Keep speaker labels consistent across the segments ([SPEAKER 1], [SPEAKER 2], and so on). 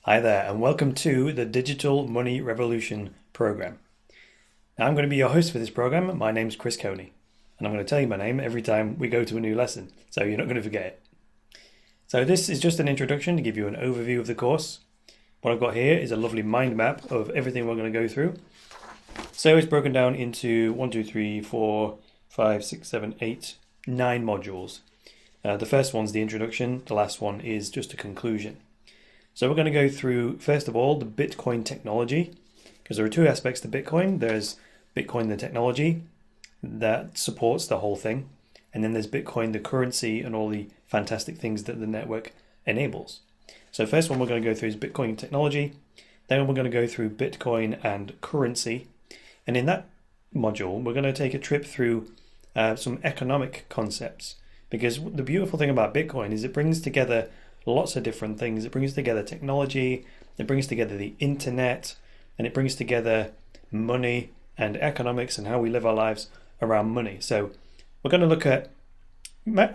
[SPEAKER 1] Hi there, and welcome to the Digital Money Revolution program. Now, I'm going to be your host for this program. My name's Chris Coney, and I'm going to tell you my name every time we go to a new lesson, so you're not going to forget it. So this is just an introduction to give you an overview of the course. What I've got here is a lovely mind map of everything we're going to go through. So it's broken down into 1, 2, 3, 4, 5, 6, 7, 8, 9 modules. The first one's the introduction, the last one is just a conclusion. So we're going to go through, first of all, the Bitcoin technology, because there are two aspects to Bitcoin. There's Bitcoin, the technology that supports the whole thing, and then there's Bitcoin, the currency, and all the fantastic things that the network enables. So first one we're going to go through is Bitcoin technology, then we're going to go through Bitcoin and currency, and in that module we're going to take a trip through some economic concepts, because the beautiful thing about Bitcoin is it brings together lots of different things. It brings together technology, it brings together the internet, and it brings together money and economics and how we live our lives around money. So we're going to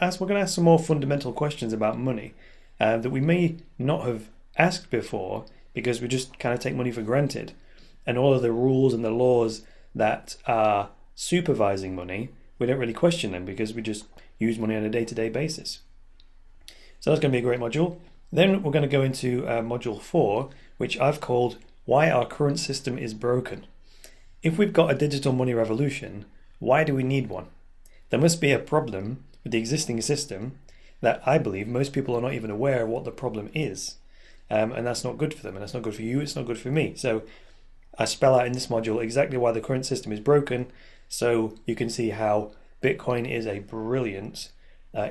[SPEAKER 1] ask some more fundamental questions about money that we may not have asked before, because we just kind of take money for granted, and all of the rules and the laws that are supervising money, we don't really question them because we just use money on a day-to-day basis. So that's going to be a great module. Then we're going to go into module 4, which I've called Why Our Current System is Broken. If we've got a digital money revolution, why do we need one? There must be a problem with the existing system that I believe most people are not even aware of what the problem is. And that's not good for them, and that's not good for you, it's not good for me. So I spell out in this module exactly why the current system is broken, so you can see how Bitcoin is a brilliant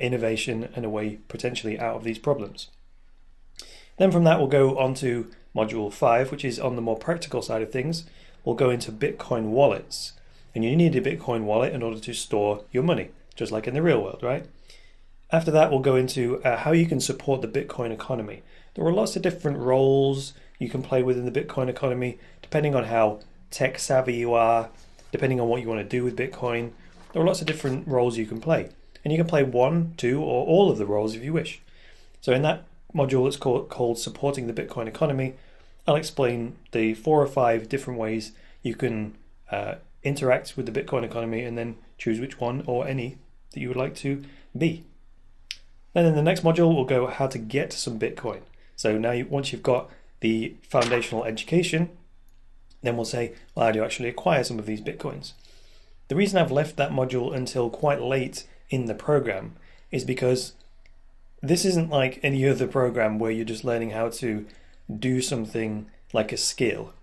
[SPEAKER 1] innovation and a way potentially out of these problems. Then from that we'll go on to module 5, which is on the more practical side of things. We'll go into Bitcoin wallets, and you need a Bitcoin wallet in order to store your money, just like in the real world, right? After that we'll go into how you can support the Bitcoin economy. There are lots of different roles you can play within the Bitcoin economy, depending on how tech savvy you are, depending on what you want to do with Bitcoin. There are lots of different roles you can play. And you can play 1, 2, or all of the roles if you wish. So in that module it's called Supporting the Bitcoin Economy, I'll explain the 4 or 5 different ways you can interact with the Bitcoin economy, and then choose which one or any that you would like to be. Then in the next module we'll go how to get some Bitcoin. So now once you've got the foundational education, then we'll say, well, how do you actually acquire some of these Bitcoins? The reason I've left that module until quite late in the program is because this isn't like any other program where you're just learning how to do something like a skill.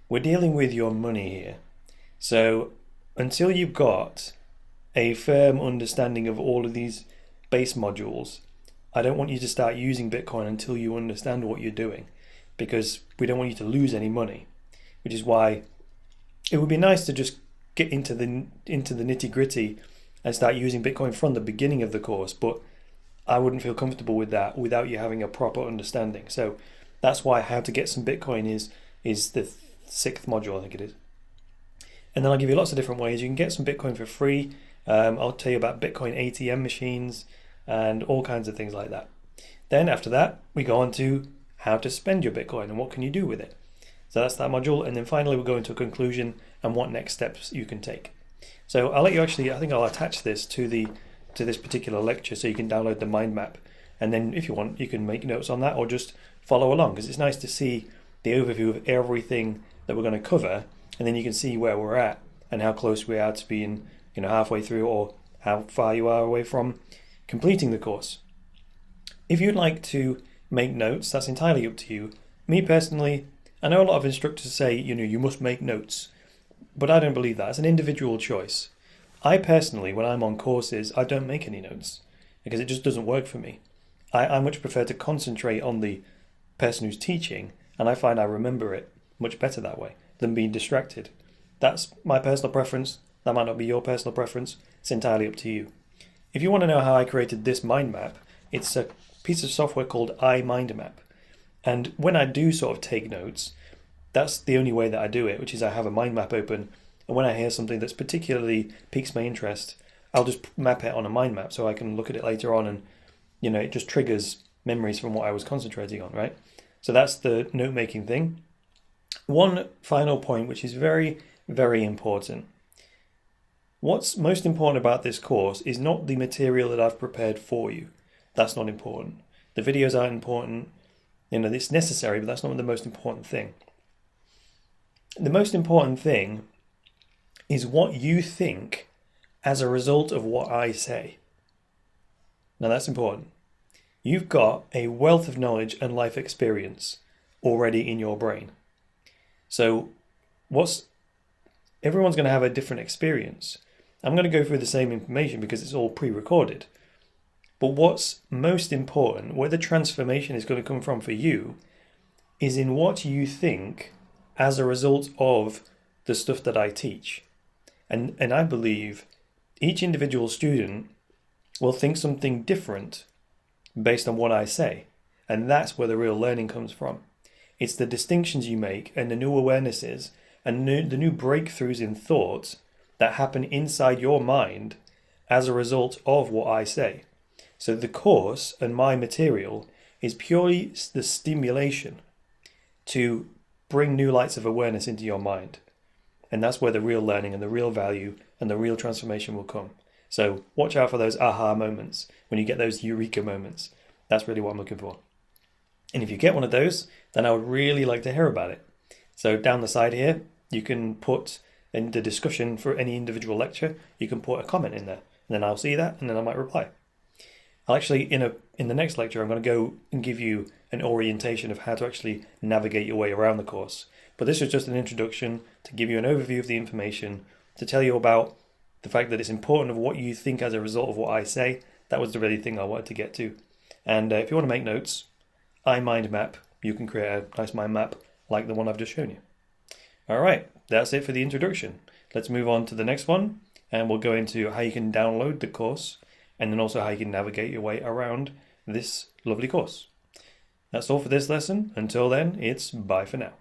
[SPEAKER 1] We're dealing with your money here. So until you've got a firm understanding of all of these base modules, I don't want you to start using Bitcoin until you understand what you're doing, because we don't want you to lose any money, which is why it would be nice to just get into the nitty-gritty and start using Bitcoin from the beginning of the course, but I wouldn't feel comfortable with that without you having a proper understanding. So that's why how to get some Bitcoin is the 6th module, I think it is. And then I'll give you lots of different ways you can get some Bitcoin for free. I'll tell you about Bitcoin ATM machines and all kinds of things like that. Then after that, we go on to how to spend your Bitcoin and what can you do with it. So that's that module. And then finally we'll go into a conclusion and what next steps you can take. So I'll let you I think I'll attach this to this particular lecture so you can download the mind map. And then if you want, you can make notes on that or just follow along, because it's nice to see the overview of everything that we're going to cover, and then you can see where we're at and how close we are to being, halfway through, or how far you are away from completing the course. If you'd like to make notes, that's entirely up to you. Me personally, I know a lot of instructors say, you must make notes, but I don't believe that. It's an individual choice. I personally, when I'm on courses, I don't make any notes because it just doesn't work for me. I much prefer to concentrate on the person who's teaching, and I find I remember it much better that way than being distracted. That's my personal preference. That might not be your personal preference. It's entirely up to you. If you want to know how I created this mind map, it's a piece of software called iMindMap. And when I do sort of take notes, that's the only way that I do it, which is I have a mind map open, and when I hear something that's particularly piques my interest, I'll just map it on a mind map so I can look at it later on, and it just triggers memories from what I was concentrating on, right? So that's the note-making thing. One final point, which is very, very important. What's most important about this course is not the material that I've prepared for you. That's not important. The videos aren't important. It's necessary, but that's not the most important thing. The most important thing is what you think as a result of what I say. Now that's important. You've got a wealth of knowledge and life experience already in your brain. So everyone's going to have a different experience. I'm going to go through the same information because it's all pre-recorded. But what's most important, where the transformation is going to come from for you, is in what you think as a result of the stuff that I teach. And I believe each individual student will think something different based on what I say. And that's where the real learning comes from. It's the distinctions you make and the new awarenesses and the new breakthroughs in thought that happen inside your mind as a result of what I say. So the course and my material is purely the stimulation to bring new lights of awareness into your mind. And that's where the real learning and the real value and the real transformation will come. So watch out for those aha moments, when you get those eureka moments. That's really what I'm looking for. And if you get one of those, then I would really like to hear about it. So down the side here, you can put in the discussion for any individual lecture, you can put a comment in there. And then I'll see that, and then I might reply. I'll actually, in the next lecture, I'm going to go and give you an orientation of how to actually navigate your way around the course. But this is just an introduction to give you an overview of the information, to tell you about the fact that it's important of what you think as a result of what I say. That was the really thing I wanted to get to. And if you want to make notes, iMindMap, you can create a nice mind map like the one I've just shown you. All right, that's it for the introduction. Let's move on to the next one, and we'll go into how you can download the course, and then also how you can navigate your way around this lovely course. That's all for this lesson. Until then, it's bye for now.